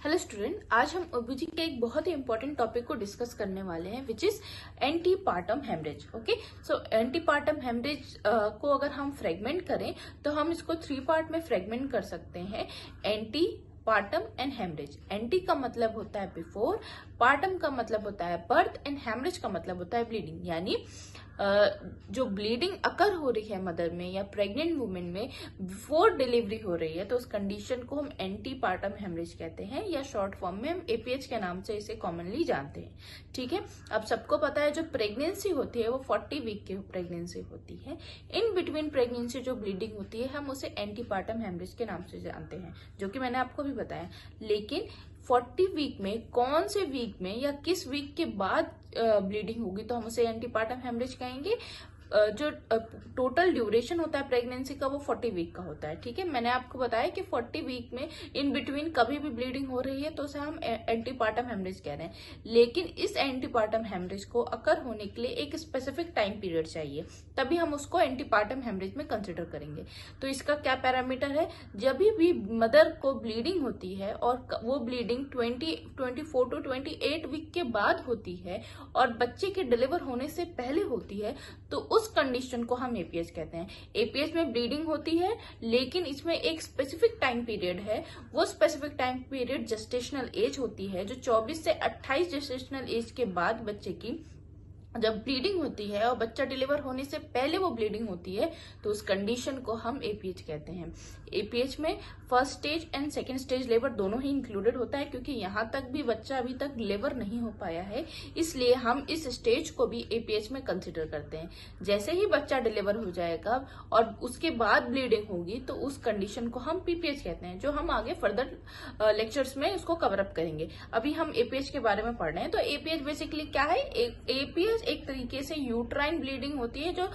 Hello student, आज हम ओबीजी के एक बहुत ही इंपॉर्टेंट टॉपिक को डिस्कस करने वाले हैं which is antepartum haemorrhage. Okay, so antepartum haemorrhage को अगर हम फ्रेगमेंट करें तो हम इसको 3 पार्ट में फ्रेगमेंट कर सकते हैं। Anti partum and haemorrhage. Anti का मतलब होता है बिफोर, पार्टम का मतलब होता है बर्थ एंड हेमरेज का मतलब होता है ब्लीडिंग। यानी जो ब्लीडिंग अकर हो रही है मदर में या प्रेग्नेंट वुमेन में बिफोर डिलीवरी हो रही है तो उस कंडीशन को हम एंटीपार्टम हेमरेज कहते हैं, या शॉर्ट फॉर्म में हम एपीएच के नाम से इसे कॉमनली जानते हैं। ठीक है, अब सबको पता है जो प्रेगनेंसी होती है वो 40 वीक की प्रेगनेंसी होती है। इन बिटवीन प्रेगनेंसी जो ब्लीडिंग होती है हम उसे एंटीपार्टम हेमरेज के नाम से जानते हैं, जो कि मैंने आपको भी बताया। लेकिन 40 वीक में कौन से वीक में या किस वीक के बाद ब्लीडिंग होगी तो हम उसे एंटीपार्टम हेमरेज कहेंगे। जो टोटल ड्यूरेशन होता है प्रेगनेंसी का वो 40 वीक का होता है। ठीक है, मैंने आपको बताया कि 40 वीक में इन बिटवीन कभी भी ब्लीडिंग हो रही है तो उसे हम एंटीपार्टम हेमरेज कह रहे हैं। लेकिन इस एंटीपार्टम हेमरेज को अकर होने के लिए एक स्पेसिफिक टाइम पीरियड चाहिए, तभी हम उसको एंटीपार्टम हेमरेज में कंसिडर करेंगे। तो इसका क्या पैरामीटर है, जब भी मदर को ब्लीडिंग होती है और वो ब्लीडिंग 24 टू 28 वीक के बाद होती है और बच्चे के डिलीवर होने से पहले होती है तो उस कंडीशन को हम एपीएच कहते हैं। एपीएच में ब्लीडिंग होती है लेकिन इसमें एक स्पेसिफिक टाइम पीरियड है। वो specific time period gestational age होती है, जो 24 से 28 जेस्टेशनल एज के बाद बच्चे की जब ब्लीडिंग होती है और बच्चा डिलीवर होने से पहले वो ब्लीडिंग होती है तो उस कंडीशन को हम एपीएच कहते हैं। एपीएच में first stage and second stage labour दोनों ही इंक्लूडेड होता है, क्योंकि यहाँ तक भी बच्चा अभी तक डिलीवर नहीं हो पाया है, इसलिए हम इस स्टेज को भी एपीएच में कंसिडर करते हैं। जैसे ही बच्चा डिलीवर हो जाएगा और उसके बाद ब्लीडिंग होगी तो उस कंडीशन को हम पीपीएच कहते हैं, जो हम आगे फर्दर लेक्चर्स में उसको कवर अप करेंगे। अभी हम एपीएच के बारे में पढ़ रहे हैं। तो एपीएच बेसिकली क्या है? एपीएच एक तरीके से यूट्राइन ब्लीडिंग होती है जो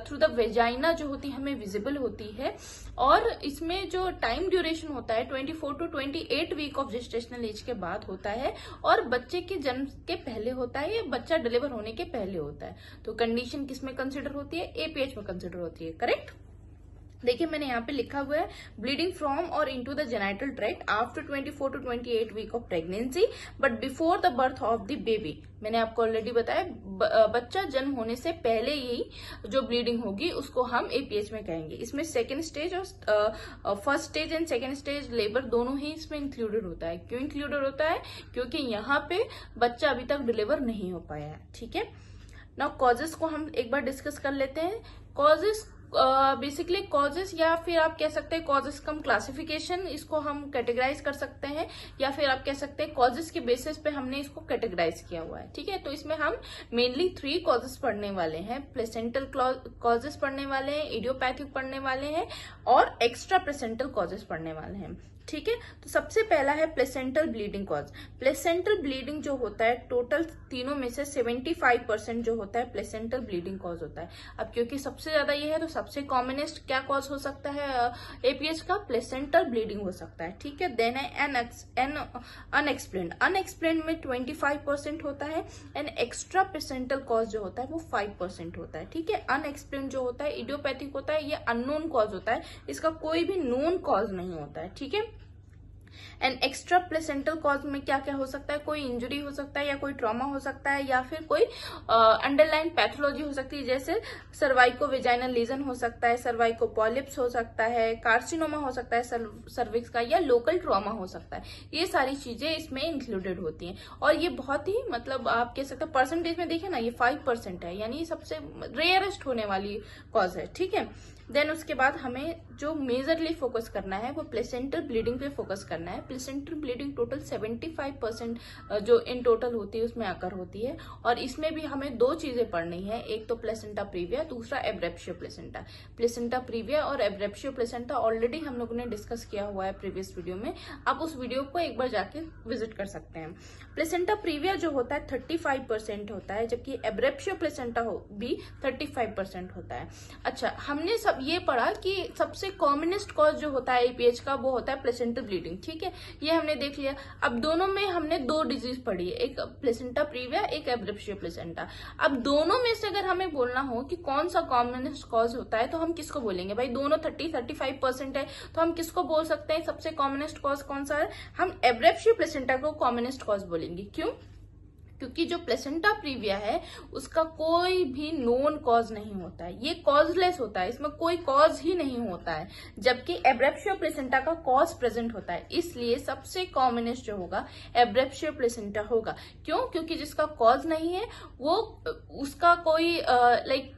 थ्रू द वेजाइना जो होती है हमें विजिबल होती है, और इसमें जो टाइम ड्यूरेशन होता है 24 to 28 week of gestational age के बाद होता है और बच्चे के जन्म के पहले होता है या बच्चा डिलीवर होने के पहले होता है। तो कंडीशन किस में कंसिडर होती है? एपीएच में कंसिडर होती है। करेक्ट। देखिए मैंने यहाँ पे लिखा हुआ है ब्लीडिंग फ्रॉम और into the genital tract after 24 to 28 week of pregnancy but before the birth of the baby. मैंने आपको ऑलरेडी बताया बच्चा जन्म होने से पहले ही जो ब्लीडिंग होगी उसको हम एपीएच में कहेंगे। इसमें सेकेंड स्टेज और first stage and second stage labour दोनों ही इसमें इंक्लूडेड होता है। क्यों इंक्लूडेड होता है? क्योंकि यहाँ पे बच्चा अभी तक डिलीवर नहीं हो पाया है। ठीक है, नाउ कॉजेस को हम एक बार डिस्कस कर लेते हैं। कॉजेस बेसिकली कॉजेस, या फिर आप कह सकते हैं कॉजेस कम क्लासिफिकेशन, इसको हम कैटेगराइज कर सकते हैं, या फिर आप कह सकते हैं कॉजेस के बेसिस पे हमने इसको कैटेगराइज किया हुआ है। ठीक है, तो इसमें हम मेनली 3 कॉजेस पढ़ने वाले हैं। प्लेसेंटल कॉजेस पढ़ने वाले हैं, इडियोपैथिक पढ़ने वाले हैं और एक्स्ट्रा प्लेसेंटल कॉजेस पढ़ने वाले हैं। ठीक है, तो सबसे पहला है placental bleeding cause. Placental bleeding जो होता है टोटल तीनों में से 75% जो होता है प्लेसेंटल ब्लीडिंग कॉज होता है। अब क्योंकि सबसे ज्यादा ये है तो सबसे कॉमनेस्ट क्या कॉज हो सकता है एपीएच का? प्लेसेंटल ब्लीडिंग हो सकता है। ठीक है, देन है अनएक्सप्लेन्ड। अनएक्सप्लेन्ड में 25% होता है एंड एक्स्ट्रा प्लेसेंटल कॉज जो होता है वो 5% होता है। ठीक है, अनएक्सप्लेन्ड जो होता है इडियोपैथिक होता है, ये अननोन कॉज होता है, इसका कोई भी नोन कॉज नहीं होता है। ठीक है, एंड एक्स्ट्रा प्लेसेंटल कॉज में क्या क्या हो सकता है? कोई इंजरी हो सकता है या कोई ट्रॉमा हो सकता है या फिर कोई अंडरलाइन पैथोलॉजी हो सकती है, जैसे सर्वाइको वेजाइनल लीजन हो सकता है, सर्वाइको पॉलिप्स हो सकता है, कार्सिनोमा हो सकता है सर्विक्स का, या लोकल ट्रॉमा हो सकता है। ये सारी चीजें इसमें इंक्लूडेड होती हैं और ये बहुत ही मतलब आप कह सकते हैं परसेंटेज में देखें ना, ये 5% है, यानी सबसे रेयरेस्ट होने वाली कॉज है। ठीक है, देन उसके बाद हमें जो मेजरली फोकस करना है वो प्लेसेंटल ब्लीडिंग पे फोकस करना है। प्लेसेंटल ब्लीडिंग टोटल 75% जो इन टोटल होती है उसमें आकर होती है, और इसमें भी हमें 2 चीजें पढ़नी है, एक तो प्लेसेंटा प्रीविया, दूसरा एब्रेप्शियो प्लेसेंटा। प्लेसेंटा प्रीविया और एब्रेप्शियो प्लेसेंटा ऑलरेडी हम लोगों ने डिस्कस किया हुआ है प्रीवियस वीडियो में, आप उस वीडियो को एक बार जाके विजिट कर सकते हैं। प्लेसेंटा प्रीविया जो होता है 35% होता है, जबकि एब्रेप्शियो प्लेसेंटा भी 35% होता है। अच्छा, हमने सब ये पढ़ा कि सबसे कॉमनेस्ट कॉज जो होता है APH का वो होता है प्लेसेंटा ब्लीडिंग, ठीक है, ये हमने देख लिया। अब दोनों में हमने दो डिजीज पढ़ी है, एक प्लेसेंटा प्रीविया, एक एब्रेप्शियो प्लेसेंटा। अब दोनों में से अगर हमें बोलना हो कि कौन सा कॉमनेस्ट कॉज होता है तो हम किसको बोलेंगे? भाई दोनों 30-35% है तो हम किसको बोल सकते हैं सबसे कॉमनेस्ट कॉज कौन सा है? हम एब्रेप्शियो प्लेसेंटा को कॉमनेस्ट कॉज बोलेंगे। क्यों? क्योंकि जो प्लेसेंटा प्रीविया है उसका कोई भी नोन कॉज नहीं होता है, ये कॉजलेस होता है, इसमें कोई कॉज ही नहीं होता है, जबकि एब्रेप्शियो प्लेसेंटा का कॉज प्रेजेंट होता है। इसलिए सबसे कॉमनेस्ट जो होगा एब्रेप्शियो प्लेसेंटा होगा। क्यों? क्योंकि जिसका कॉज नहीं है वो उसका कोई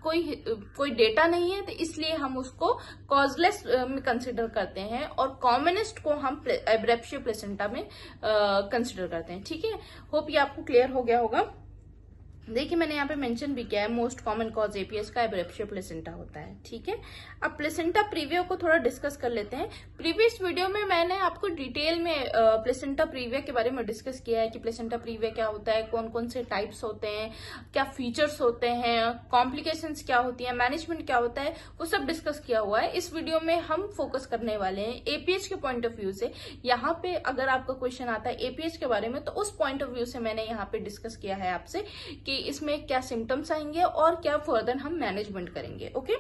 कोई डेटा नहीं है, तो इसलिए हम उसको कॉजलेस में कंसिडर करते हैं और कॉमनेस्ट को हम एब्रेप्शियो प्लेसेंटा में कंसिडर करते हैं। ठीक है, होप ये आपको क्लियर हो गया होगा। देखिए मैंने यहाँ पे मेंशन भी किया है मोस्ट कॉमन कॉज APH का एब्रेप्शियो प्लेसेंटा होता है। ठीक है, अब प्लेसेंटा प्रीविया को थोड़ा डिस्कस कर लेते हैं। प्रीवियस वीडियो में मैंने आपको डिटेल में प्लेसेंटा प्रीविया के बारे में डिस्कस किया है कि प्लेसेंटा प्रीविया क्या होता है, कौन कौन से टाइप्स होते हैं, क्या फीचर्स होते हैं, कॉम्प्लिकेशंस क्या होती है, मैनेजमेंट क्या होता है, वो सब डिस्कस किया हुआ है। इस वीडियो में हम फोकस करने वाले हैं APH के पॉइंट ऑफ व्यू से। यहाँ पे अगर आपका क्वेश्चन आता है APH के बारे में तो उस पॉइंट ऑफ व्यू से मैंने यहाँ पे डिस्कस किया है आपसे कि इसमें क्या सिम्टम्स आएंगे और क्या फर्दर हम मैनेजमेंट करेंगे। ओके,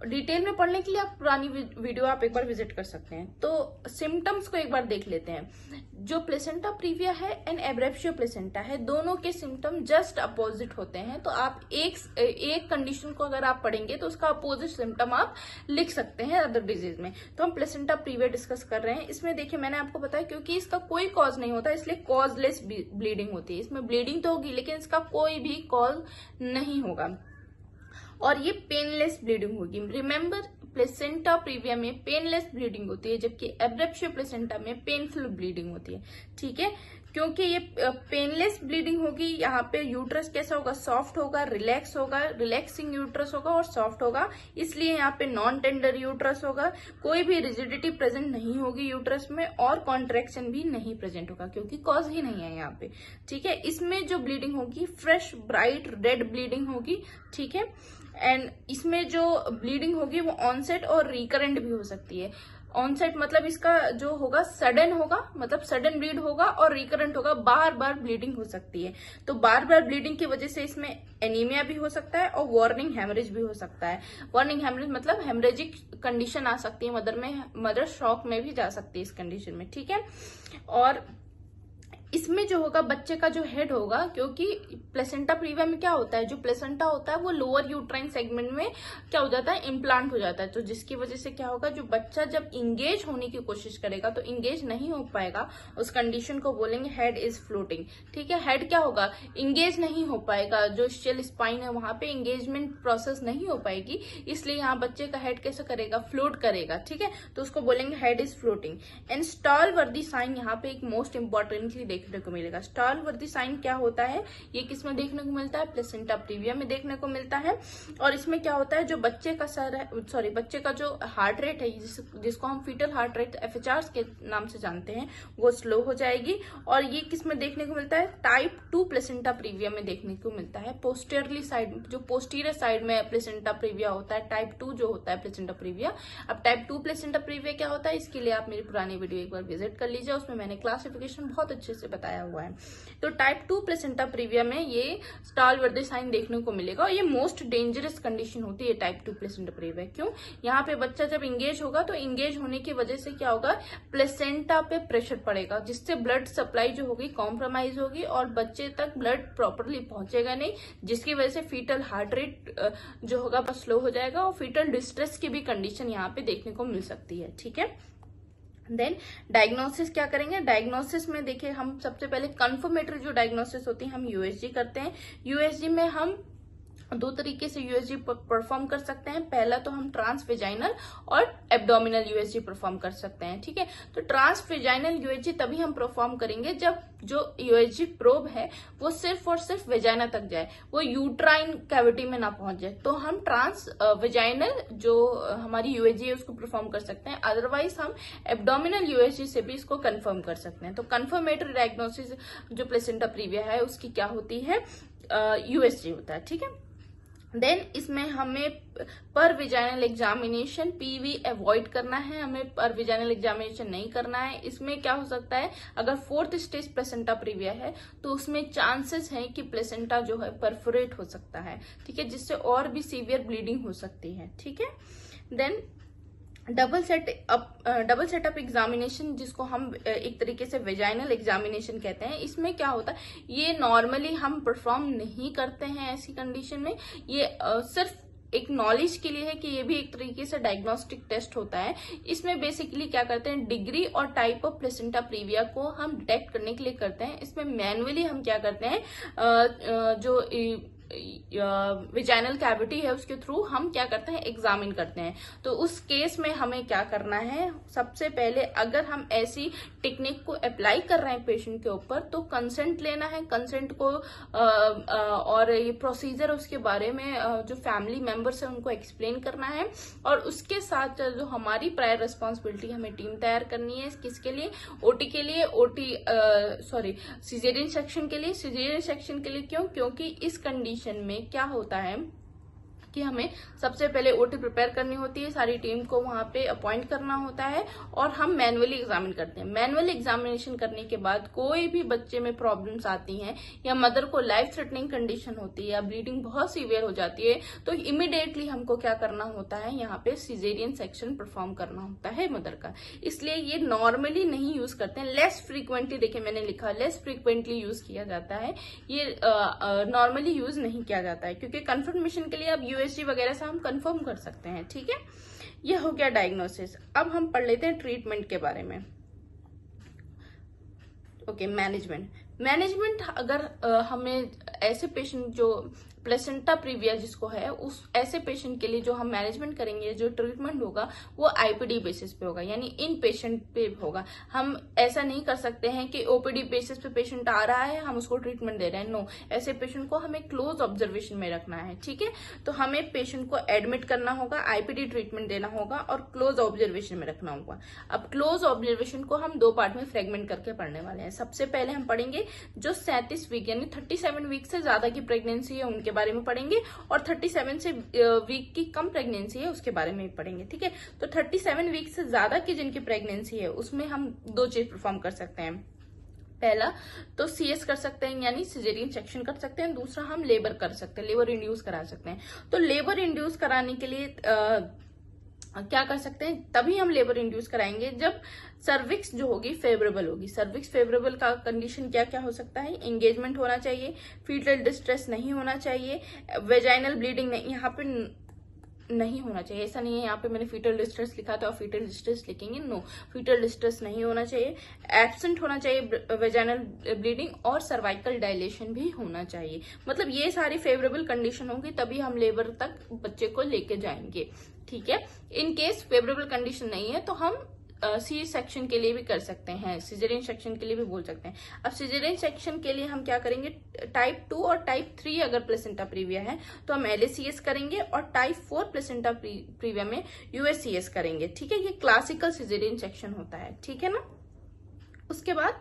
डिटेल में पढ़ने के लिए आप पुरानी वीडियो आप एक बार विजिट कर सकते हैं। तो सिम्टम्स को एक बार देख लेते हैं। जो प्लेसेंटा प्रीविया है एंड एब्रेप्शियो प्लेसेंटा है, दोनों के सिम्टम जस्ट अपोजिट होते हैं। तो आप एक कंडीशन को अगर आप पढ़ेंगे तो उसका अपोजिट सिम्टम आप लिख सकते हैं अदर डिजीज में। तो हम प्लेसेंटा प्रीविया डिस्कस कर रहे हैं। इसमें देखिए मैंने आपको बताया क्योंकि इसका कोई कॉज नहीं होता इसलिए कॉजलेस ब्लीडिंग होती है। इसमें ब्लीडिंग तो होगी लेकिन इसका कोई भी कॉज नहीं होगा और ये पेनलेस ब्लीडिंग होगी। रिमेंबर, प्लेसेंटा प्रीविया में पेनलेस ब्लीडिंग होती है जबकि एब्रेप्शियो प्लेसेंटा में पेनफुल ब्लीडिंग होती है। ठीक है, क्योंकि ये पेनलेस ब्लीडिंग होगी, यहाँ पे यूट्रस कैसा होगा? सॉफ्ट होगा, रिलैक्स होगा, रिलैक्सिंग यूट्रस होगा और सॉफ्ट होगा, इसलिए यहाँ पे नॉन टेंडर यूट्रस होगा। कोई भी रिजिडिटी प्रेजेंट नहीं होगी यूट्रस में और कॉन्ट्रैक्शन भी नहीं प्रेजेंट होगा क्योंकि कॉज ही नहीं है यहाँ पे। ठीक है, इसमें जो ब्लीडिंग होगी फ्रेश ब्राइट रेड ब्लीडिंग होगी। ठीक है, एंड इसमें जो ब्लीडिंग होगी वो ऑनसेट और रिकरेंट भी हो सकती है। ऑनसेट मतलब इसका जो होगा सडन होगा, मतलब सडन ब्लीड होगा, और रिकरेंट होगा, बार बार ब्लीडिंग हो सकती है। तो बार बार ब्लीडिंग की वजह से इसमें एनीमिया भी हो सकता है और वार्निंग हेमरेज भी हो सकता है। वार्निंग हेमरेज मतलब हेमरेजिक कंडीशन आ सकती है, मदर शॉक में भी जा सकती है इस कंडीशन में। ठीक है, और इसमें जो होगा बच्चे का जो हेड होगा, क्योंकि प्लेसेंटा प्रीविया में क्या होता है, जो प्लेसेंटा होता है वो लोअर यूट्राइन सेगमेंट में क्या हो जाता है, इम्प्लांट हो जाता है। तो जिसकी वजह से क्या होगा, जो बच्चा जब इंगेज होने की कोशिश करेगा तो इंगेज नहीं हो पाएगा, उस कंडीशन को बोलेंगे हेड इज फ्लोटिंग। ठीक है, हेड क्या होगा, इंगेज नहीं हो पाएगा, जो शेल स्पाइन है वहां पे इंगेजमेंट प्रोसेस नहीं हो पाएगी, इसलिए यहाँ बच्चे का हेड कैसे करेगा, फ्लोट करेगा। ठीक है, तो उसको बोलेंगे head is floating. And stall वर्दी साइन यहाँ पे एक मोस्ट इंपॉर्टेंटली देखने को मिलेगा। स्टॉल वर्दी साइन क्या होता है, ये किसमें देखने को मिलता है, प्लेसेंटा प्रीविया में देखने को मिलता है। और इसमें क्या होता है, जो बच्चे का बच्चे का जो हार्ट रेट है, जिसको हम फीटल हार्ट रेट FHR के नाम से जानते हैं, वो स्लो हो जाएगी। और ये किसमें देखने को मिलता है, टाइप 2 प्लेसेंटा प्रीविया में देखने को मिलता है। पोस्टीरियरली साइड, जो पोस्टीरियर साइड में प्लेसेंटा प्रीविया होता है, टाइप 2 जो होता है प्लेसेंटा प्रीविया। अब टाइप 2 प्लेसेंटा प्रीविया क्या होता है, इसके लिए आप मेरी पुरानी वीडियो एक बार विजिट कर लीजिए, उसमें मैंने क्लासिफिकेशन बहुत अच्छे से बताया हुआ है। तो टाइप 2 प्लेसेंटा प्रीविया में ये स्टॉल वर्दी साइन देखने को मिलेगा और ये मोस्ट डेंजरस कंडीशन होती है टाइप 2 प्लेसेंटा प्रीविया। क्यों, यहाँ पे बच्चा जब इंगेज होगा तो इंगेज होने की वजह से क्या होगा, प्लेसेंटा पे प्रेशर पड़ेगा, जिससे ब्लड सप्लाई जो होगी कॉम्प्रोमाइज होगी और बच्चे तक ब्लड प्रॉपरली पहुंचेगा नहीं, जिसकी वजह से फीटल हार्ट रेट जो होगा बस स्लो हो जाएगा और फीटल डिस्ट्रेस की भी कंडीशन यहाँ पे देखने को मिल सकती है। ठीक है, देन डायग्नोसिस क्या करेंगे, डायग्नोसिस में देखिए हम सबसे पहले कंफर्मेटरी जो डायग्नोसिस होती है हम USG करते हैं। USG में हम दो तरीके से USG परफॉर्म कर सकते हैं। पहला तो हम ट्रांसवेजाइनल और एब्डोमिनल USG परफॉर्म कर सकते हैं। ठीक है, तो ट्रांसवेजाइनल USG तभी हम परफॉर्म करेंगे जब जो USG प्रोब है वो सिर्फ और सिर्फ वेजाइना तक जाए, वो यूट्राइन कैविटी में ना पहुंच जाए, तो हम वेजाइनल जो हमारी USG है उसको परफॉर्म कर सकते हैं। अदरवाइज हम एब्डोमिनल USG से भी इसको कंफर्म कर सकते हैं। तो कंफर्मेटरी डायग्नोसिस जो प्लेसेंटा प्रीविया है उसकी क्या होती है, USG होता है। ठीक है, देन इसमें हमें पर विजाइनल एग्जामिनेशन पीवी अवॉइड करना है, हमें पर विजाइनल एग्जामिनेशन नहीं करना है। इसमें क्या हो सकता है, अगर 4th स्टेज प्लेसेंटा प्रीविया है तो उसमें चांसेस हैं कि प्लेसेंटा जो है परफोरेट हो सकता है, ठीक है, जिससे और भी सीवियर ब्लीडिंग हो सकती है, ठीक है। देन डबल सेटअप एग्जामिनेशन, जिसको हम एक तरीके से वेजाइनल एग्जामिनेशन कहते हैं, इसमें क्या होता है, ये नॉर्मली हम परफॉर्म नहीं करते हैं ऐसी कंडीशन में। ये सिर्फ एक नॉलेज के लिए है कि ये भी एक तरीके से डायग्नोस्टिक टेस्ट होता है। इसमें बेसिकली क्या करते हैं, डिग्री और टाइप ऑफ प्लेसेंटा प्रीविया को हम डिटेक्ट करने के लिए करते हैं। इसमें मैनुअली हम क्या करते हैं, जो विजाइनल कैविटी है उसके थ्रू हम क्या करते हैं, एग्जामिन करते हैं। तो उस केस में हमें क्या करना है, सबसे पहले अगर हम ऐसी टेक्निक को अप्लाई कर रहे हैं पेशेंट के ऊपर तो कंसेंट लेना है। कंसेंट को और ये प्रोसीजर उसके बारे में जो फैमिली मेंबर्स है उनको एक्सप्लेन करना है, और उसके साथ जो हमारी प्रायर रिस्पॉन्सिबिलिटी, हमें टीम तैयार करनी है किसके लिए, ओटी के लिए, सिजेरियन सेक्शन के लिए। सिजेरियन सेक्शन के लिए क्यों, क्योंकि इस कंडीशन में क्या होता है कि हमें सबसे पहले ओटी प्रिपेयर करनी होती है, सारी टीम को वहां पे अपॉइंट करना होता है, और हम मैनुअली एग्जामिन करते हैं। मैनुअली एग्जामिनेशन करने के बाद कोई भी बच्चे में प्रॉब्लम्स आती हैं या मदर को लाइफ थ्रेटनिंग कंडीशन होती है या ब्लीडिंग बहुत सीवियर हो जाती है, तो इमीडिएटली हमको क्या करना होता है, यहाँ पे सिजेरियन सेक्शन परफॉर्म करना होता है मदर का। इसलिए ये नॉर्मली नहीं यूज करते हैं, लेस फ्रीक्वेंटली, देखिए मैंने लिखा लेस फ्रीक्वेंटली यूज किया जाता है, ये नॉर्मली यूज नहीं किया जाता है, क्योंकि कंफर्मेशन के लिए अब यूएसजी वगैरह से हम कंफर्म कर सकते हैं, ठीक है। ये हो गया डायग्नोसिस। अब हम पढ़ लेते हैं ट्रीटमेंट के बारे में। ओके, मैनेजमेंट अगर हमें ऐसे पेशेंट जो प्लेसेंटा प्रीविया जिसको है, उस ऐसे पेशेंट के लिए जो हम मैनेजमेंट करेंगे, जो ट्रीटमेंट होगा वो आईपीडी बेसिस पे होगा, यानी इन पेशेंट पे होगा। हम ऐसा नहीं कर सकते हैं कि ओपीडी बेसिस पे पेशेंट आ रहा है हम उसको ट्रीटमेंट दे रहे हैं, नो। ऐसे पेशेंट को हमें क्लोज ऑब्जर्वेशन में रखना है, ठीक है। तो हमें पेशेंट को एडमिट करना होगा, आईपीडी ट्रीटमेंट देना होगा और क्लोज ऑब्जर्वेशन में रखना होगा। अब क्लोज ऑब्जर्वेशन को हम 2 पार्ट में फ्रेगमेंट करके पढ़ने वाले हैं। सबसे पहले हम पढ़ेंगे जो 37 वीक यानी 37 वीक से ज्यादा की प्रेगनेंसी है उनके बारे में पढ़ेंगे, और 37 से वीक की कम प्रेगनेंसी है उसके बारे में पढ़ेंगे, ठीक है। तो 37 वीक से ज्यादा की जिनकी प्रेगनेंसी है उसमें हम 2 चीज परफॉर्म कर सकते हैं। पहला तो सीएस कर सकते हैं, यानी सिजेरियन सेक्शन कर सकते हैं। दूसरा हम लेबर कर सकते हैं, लेबर इंड्यूस करा सकते हैं। तो लेबर इंड्यूस कराने के लिए क्या कर सकते हैं, तभी हम लेबर इंड्यूस कराएंगे जब सर्विक्स जो होगी फेवरेबल होगी। सर्विक्स फेवरेबल का कंडीशन क्या क्या हो सकता है, एंगेजमेंट होना चाहिए, फीटल डिस्ट्रेस नहीं होना चाहिए, वेजाइनल ब्लीडिंग नहीं, यहाँ पे नहीं होना चाहिए, ऐसा नहीं है यहाँ पे मैंने फीटल डिस्ट्रेस लिखा था और फीटल डिस्ट्रेस लिखेंगे, नो, फीटल डिस्ट्रेस नहीं होना चाहिए, एब्सेंट होना चाहिए वेजाइनल ब्लीडिंग, और सर्वाइकल डायलेशन भी होना चाहिए। मतलब ये सारी फेवरेबल कंडीशन होगी तभी हम लेबर तक बच्चे को लेके जाएंगे, ठीक है। इन केस फेवरेबल कंडीशन नहीं है तो हम सी सेक्शन के लिए भी कर सकते हैं, सिजेरियन सेक्शन के लिए भी बोल सकते हैं। अब सिजेरियन सेक्शन के लिए हम क्या करेंगे, टाइप 2 और टाइप 3 अगर प्लेसेंटा प्रीविया है तो हम एलएसीएस करेंगे, और टाइप 4 प्लेसेंटा प्रीविया में यूएससीएस करेंगे, ठीक है। ये क्लासिकल सिजेरियन सेक्शन होता है, ठीक है ना। उसके बाद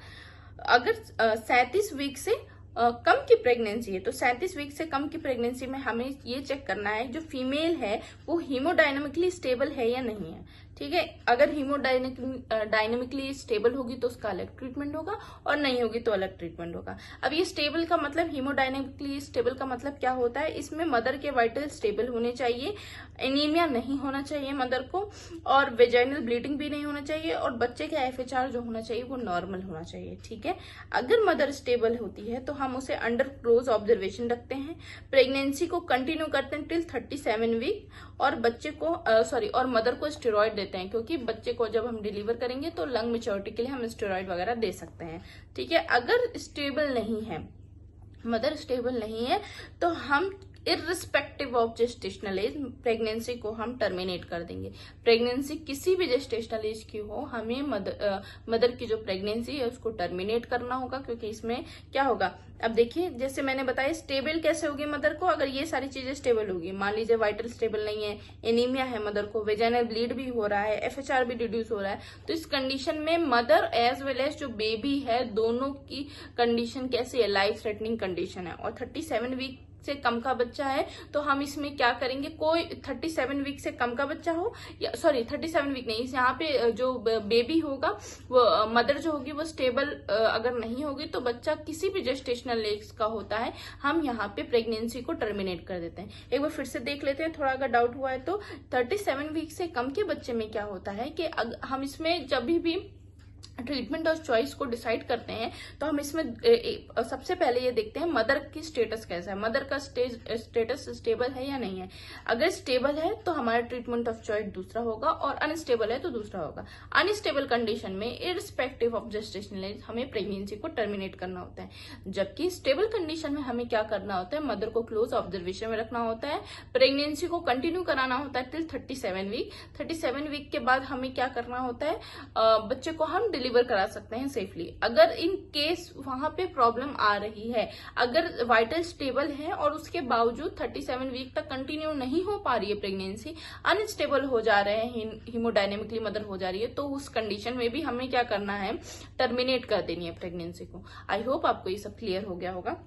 अगर 37 वीक से कम की प्रेगनेंसी है, तो 37 वीक से कम की प्रेगनेंसी में हमें ये चेक करना है जो फीमेल है वो हीमोडायनेमिकली स्टेबल है या नहीं है, ठीक है। अगर हीमोडायनेमिकली स्टेबल होगी तो उसका अलग ट्रीटमेंट होगा, और नहीं होगी तो अलग ट्रीटमेंट होगा। अब ये स्टेबल का मतलब, हीमोडायनेमिकली स्टेबल का मतलब क्या होता है, इसमें मदर के वाइटल स्टेबल होने चाहिए, एनीमिया नहीं होना चाहिए मदर को, और वेजाइनल ब्लीडिंग भी नहीं होना चाहिए, और बच्चे का एफएचआर जो होना चाहिए वो नॉर्मल होना चाहिए, ठीक है। अगर मदर स्टेबल होती है तो हम उसे अंडर क्लोज ऑब्जर्वेशन रखते हैं, प्रेगनेंसी को कंटिन्यू करते हैं टिल 37 वीक, और बच्चे को और मदर को स्टेरॉइड देते हैं, क्योंकि बच्चे को जब हम डिलीवर करेंगे तो लंग मैच्योरिटी के लिए हम स्टेरॉइड वगैरह दे सकते हैं, ठीक है। अगर स्टेबल नहीं है, मदर स्टेबल नहीं है, तो हम irrespective of gestational as pregnancy को हम टर्मिनेट कर देंगे। प्रेगनेंसी किसी भी जेस्टेशनल एज की हो, हमें मदर की जो प्रेगनेंसी है उसको टर्मिनेट करना होगा, क्योंकि इसमें क्या होगा, अब देखिए जैसे मैंने बताया स्टेबल कैसे होगी मदर को, अगर ये सारी चीजें स्टेबल होगी, मान लीजिए वाइटल स्टेबल नहीं है, एनीमिया है मदर को, वेजाइनल ब्लीड भी हो रहा है, एफएचआर भी रिड्यूस हो रहा है, तो इस कंडीशन में मदर एज वेल एज जो बेबी है दोनों की कंडीशन कैसी है, लाइफ थ्रेटनिंग कंडीशन है। और 37 वीक से कम का बच्चा है तो हम इसमें क्या करेंगे, कोई 37 वीक से कम का बच्चा हो, या सॉरी 37 वीक नहीं, यहाँ पे जो बेबी होगा वो मदर जो होगी वो स्टेबल अगर नहीं होगी तो बच्चा किसी भी जेस्टेशनल एज का होता है, हम यहाँ पे प्रेगनेंसी को टर्मिनेट कर देते हैं। एक बार फिर से देख लेते हैं, थोड़ा अगर डाउट हुआ है तो 37 वीक से कम के बच्चे में क्या होता है कि हम इसमें जब भी ट्रीटमेंट और चॉइस को डिसाइड करते हैं तो हम इसमें सबसे पहले ये देखते हैं मदर की स्टेटस कैसा है, मदर का स्टेटस स्टेबल है या नहीं है। अगर स्टेबल है तो हमारा ट्रीटमेंट ऑफ चॉइस दूसरा होगा और अनस्टेबल है तो दूसरा होगा। अनस्टेबल कंडीशन में इररिस्पेक्टिव ऑफ जेस्टेशनल एज हमें प्रेगनेंसी को टर्मिनेट करना होता है, जबकि स्टेबल कंडीशन में हमें क्या करना होता है, मदर को क्लोज ऑब्जर्वेशन में रखना होता है, प्रेगनेंसी को कंटिन्यू कराना होता है टिल 37 वीक। 37 वीक के बाद हमें क्या करना होता है, बच्चे को हम डिलीवर करा सकते हैं सेफली। अगर इन केस वहां पे प्रॉब्लम आ रही है, अगर वाइटल स्टेबल है और उसके बावजूद 37 वीक तक कंटिन्यू नहीं हो पा रही है प्रेगनेंसी, अनस्टेबल हो जा रहे हैं, हीमोडायनेमिकली मदर हो जा रही है, तो उस कंडीशन में भी हमें क्या करना है, टर्मिनेट कर देनी है प्रेगनेंसी को। आई होप आपको ये सब क्लियर हो गया होगा।